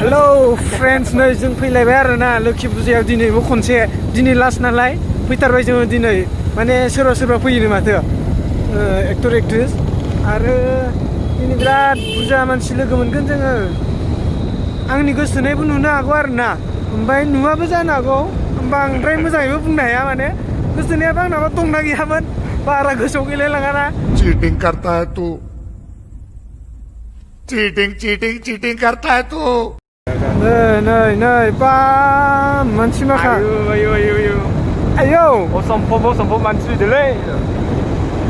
Hello friends नै जों फैलायबाय आरोना लोखि फुजायाव दिनैबो खनसे दिनै लास्ट नालाय फैथारबाय जोङो दिनै माने सोरबा सोरबा फैयो माथो एक्टर एक्ट्रेस आरो दिनै बिराद बुरजा मानसि लोगो मोनगोन जोङो आंनि गोसोनायबो नुनो हागौ आरोना ओमफ्राय नुवाबो जानो हागौ बांद्राय मोजाङैबो बुंनो हाया माने गोसोनायाबो आंनाबा दंना गैयामोन बारा गोसोआव गैलायलाङाना चीटिंग करता है तू चीटिंग करता है तू नै बा मानसि माखा आयौ सम्फब मानसि फैदोंलै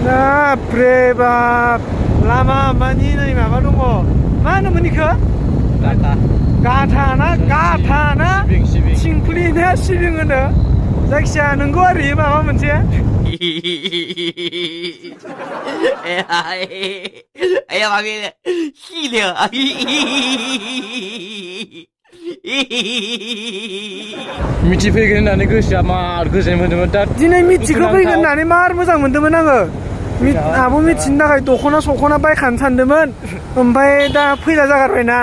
बाप्रे बाप लामा मानि नै माबा दङ मा होनोमोन इखो गाथा ना थिंख्लि ना सिबिं होनो जायखिजाया नंगौ आरो इयो माबा मोनसे Ella va bien. Gilio. मिथिफैगोन होननानै गोसोआ मार गोजोन मोनदोंमोन दा दिनै मिथिखौ फैगोन होननानै मार मोजां मोनदोंमोन आङो आब' मिथिनो थाखाय दख'ना बायखानो सानदोंमोन ओमफ्राय दा फैला जागारबायना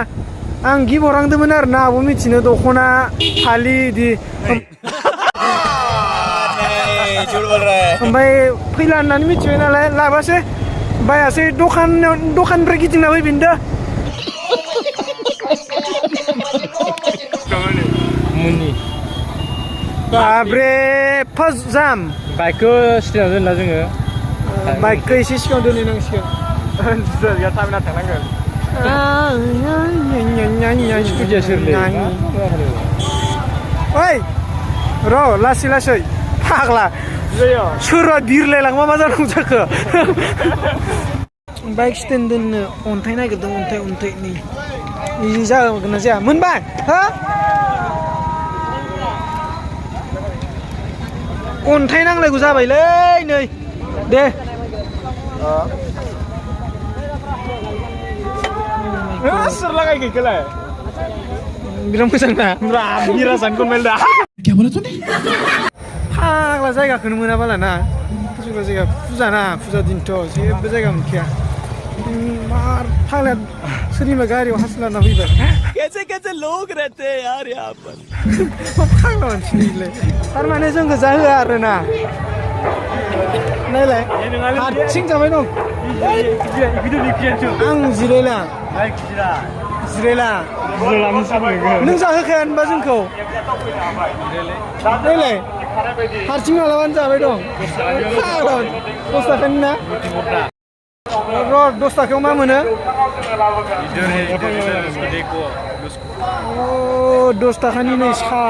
आं गिबरांदोंमोन आरोना आब' मिथिनो दख'ना फालि इदि ओमफ्राय फैला होननानै मिथिबाय नालाय लाबासै बायासै दखाननिफ्राय गिदिंना फैफिनदो मुनि बाब्रे फार्स्ट जाम बाइकखौ सिगाङाव दोनना जोङो बाइकखौ एसे सिगाङाव दोनहैनांसिगोन थाबैना थांनांगोन ओइ र' लासै फाग्ला सोरबा बिरलायलांबा मा जानांगौ जाखो बाइक स्टेन्ड दोननो अन्थाइ नागिरदों अन्थाइ नै बिदि जागोन ना जाया मोनबाय हा अन्थाइ नांलायगौ जाबायलै नै दे सोर लागायगैखौलाय बिराद मोजां ना बिराजान कमेलदा फाग्ला जायगाखौनो मोनाबाला ना जायगा फुजा दिनथ' जेबो जायगा मोनखाया मार फाग्लाया सोरनिबा गारियाव हासुलाना फैबाय कैसे लोग रहते हैं यार यहाँ पर फाग्ला मानसिलै थारमाने जों गोजा होआ आरोना नायलाय हारसिं जाबाय दं आं जिरायला नों जाहोखाया होनबा जोंखौ नायलाय हारसिं मालाबानो जाबाय दं 10 थाखानि ना र' 10 थाखायाव मा मोनो 10 थाखानि नै साहा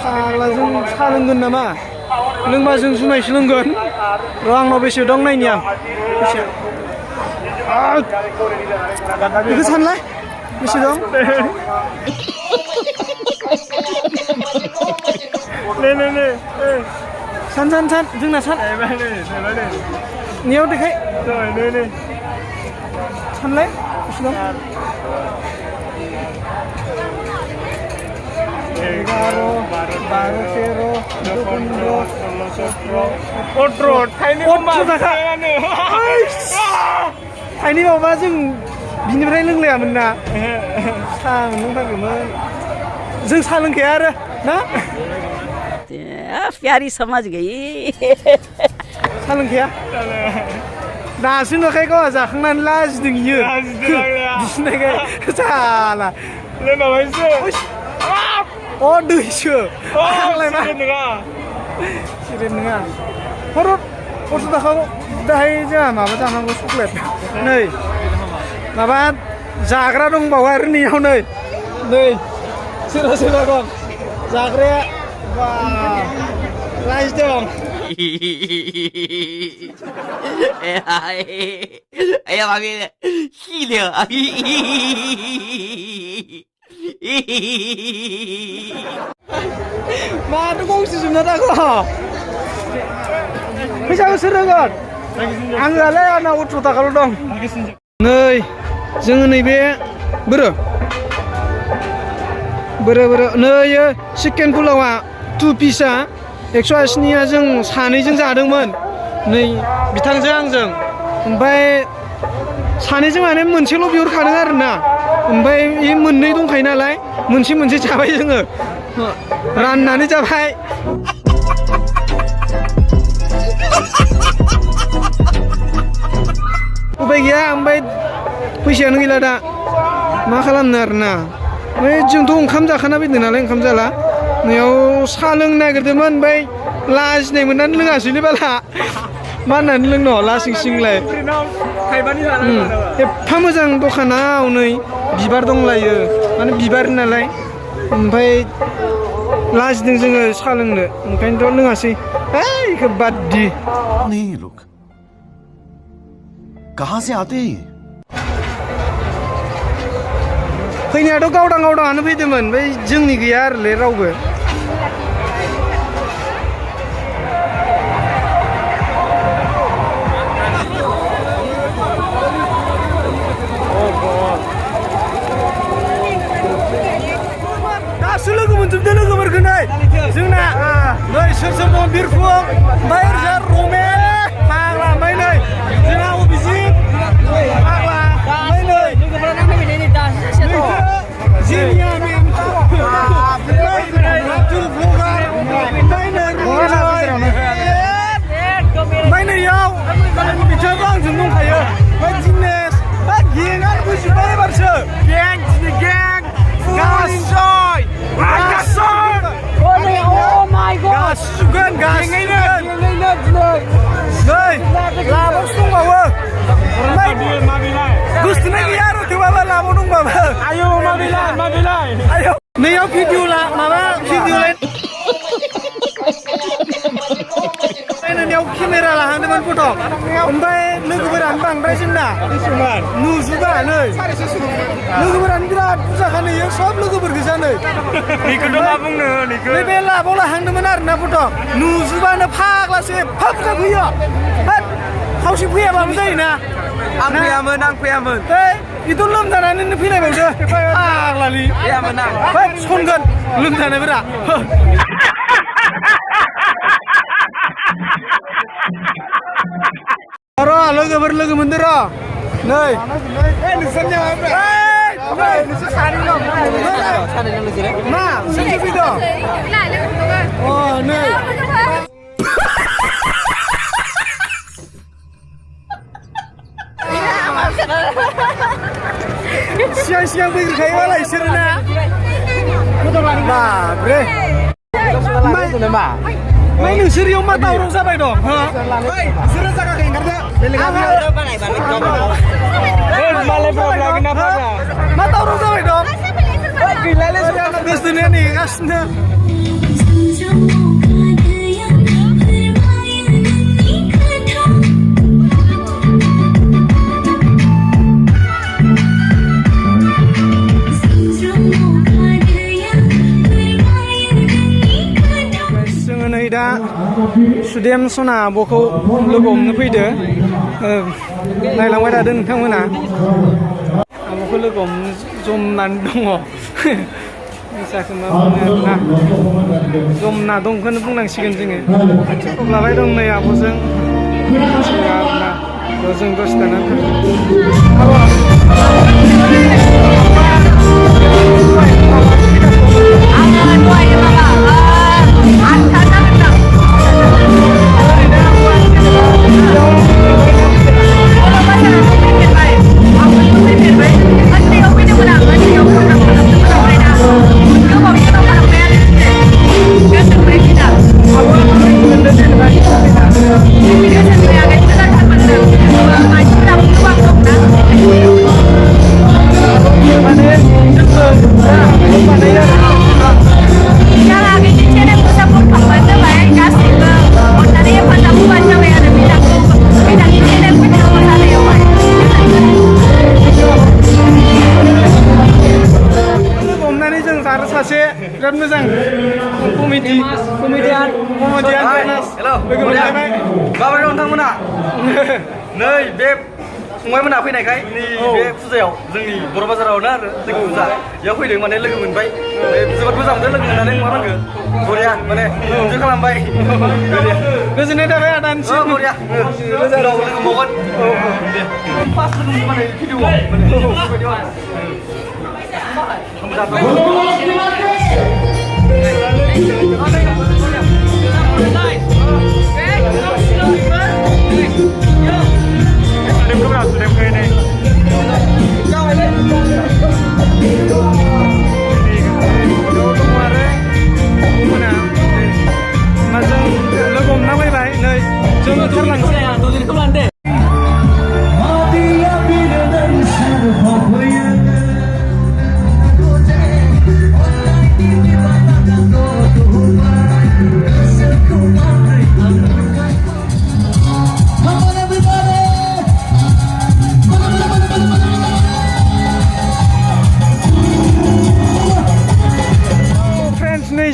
फाग्लाजों साहा लोंगोन नामा लोंबा जों जुमायसो लोंगोन र' आंनाव बेसे दं नायनि आं बेखौ सानलाय बेसे दं सान जोंना सान नियाव देखाय सानलाय बेसे दं 11 थाइनै माबा जों बिनिफ्राय लोंलायामोन ना साहा मोनलोंथारगौमोन जों साहा लोंखाया आरो ना प्यारी समझ गई साहा लोंखाया दासो नुखाय गावहा जाखांनानै लाजिदों इयो बिसिनायखाय जाला अ दैसो सिरिट नङा हर 10 थाखायाव दाहाय जोंहा माबा जानांगौ चक्लेट नै माबा जाग्रा दंबावो आरो नैयाव नै सोरबा दं जाग्राया बा राइस दं Ella va bien. Gilio. माथो गंसे जोबना दाखो फैसाखौ सोर होगोन आं होआलै आंना 18 थाखाल' दं नै जोङो नैबे बोरो नै चिकेन पुलावा 2 पिसआ 180निया जों सानैजों जादोंमोन नै बिथांजों आंजों ओमफ्राय सानैजों माने मोनसेल' बिहरखादों आरोना ओमफ्राय इ मोननै दंखायो नालाय मोनसे मोनसे जाबाय जोङो राननानै जाबाय उपाय गैया ओमफ्राय फैसायानो गैला दा मा खालामनो आरोना ओमफ्राय जोंथ' ओंखाम जाखाना फैदों नालाय ओंखाम जाला नैयाव साहा लोंनो नागिरदोंमोन ओमफ्राय लाजिनाय मोननानै लोङासैलै बाला मा होननानै लोंनो लासिं सिंलाय एफा मोजां दखानाव नै बिबार दंलायो माने बिबार नालाय ओमफ्राय लाजिदों जोङो साहा लोंनो ओंखायनोथ' लोङासै इखौ बाद दि नहीं ये लोग कहां से आते हैं ये फैनायाथ' गावदां गावदाङानो फैदोंमोन ओमफ्राय जोंनि गैया आरोलै रावबो दासो लोगो मोनजोबदों लोगोफोरखौ नै जोंना नै सोर सोर दं बिरफुं ओमफ्राय ओरैजा रमेन फाग्ला ओमफ्राय नै जोंना अभिजित फाग्ला ओमफ्य नै जेनिया मेम आब्दुल ब्लगार ओमफ्राय नैयाव बिथाङाबो आंजों दंखायो ओमफ्राय दिनेश गेंआनो फैजोब्बाय एबारसो गें दिनै गें गासै गासिगोन गासैनो नै लाबावसो दंबावो गोसथोनाय गैया आरो थेवबाबो लाबाव दंबाबो आयौ माबिलाय आयौ नैयाव भिडिअ माबा भिडिअ नायनायाव केमेरा लाहांदोंमोन फट' ओमफ्राय लोगोफोरानो बांद्राय जोंना नुजोबा नै लोगोफोरानो बिराद बुरजाखा नैयो सब लोगोफोर गोजा नै बेखौथ' मा बुंनो बे लाबाव लाहांदोंमोन आरोना फट' नुजोबानो फाग्लासो एफा बुरजा फैयो खावसे फैयाबाबो जायोना आं फैयामोन बेथ' लोमजानानैनो फैलायबावदो फाग्लालि फैयामोन आं सनगोन लोमजानायफोरा र' लोगोफोर लोगो मोनदो र' नै मा सोर फैदों अ नै सिगां फैग्रोखायो मालाय बिसोरो ना बाब्रे ओमफ्राय नोंसोर मा दावराव जाबाय दं बिसोरो जागाखै ओंखारदो मा दावराव जाबाय दं गैलालै गोसोथोनाया नेगासिनो दा सुदेम सना आब'खौ लोगो हमनो फैदो नायलांबाय थादों नोंथांमोना आब'खौ लोगो हमनो जमनानै दङ जाखो मा बुंनो आरोना जमना दंखौनो बुंनांसिगोन जोङो खाथियाव लाबाय दं नै आब'जों आरोना जों दसे थानानै बिराद मोजां कमेडियान लोगो मोनलायबाय माबोरै दं नोंथांमोना नै बे फंबायमोना फैनायखाय नै बे फुजायाव जोंनि बर' बाजारावनो आरो जोंनि फुजा बेयाव फैदों माने लोगो मोनबाय जोबोद मोजां मोनदों लोगो मोननानै फंबायमोनखौ बरिया माने इन्जय खालामबाय गोजोननाय थाबाय आदानिसिम बरिया उनाव लोगो मोनबावगोन दे फार्स्ट लोगो माने भिडिअआव माने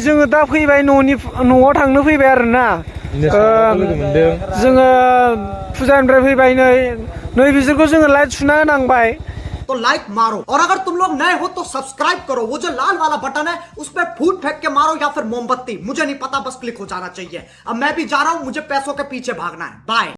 जोङो दा फैबाय न'आव थांनो फैबाय आरोना जोङो फुजानिफ्राय फैबाय नै बिसोरखौ जोङो लाइट सुना होनांबाय तो लाइक मारो और अगर तुम लोग नए हो तो सब्सक्राइब करो वो जो लाल वाला बटन है उस पर फूट फेंक के मारो या फिर मोमबत्ती मुझे नहीं पता बस क्लिक हो जाना चाहिए अब मैं भी जा रहा हूं मुझे पैसों के पीछे भागना है बाय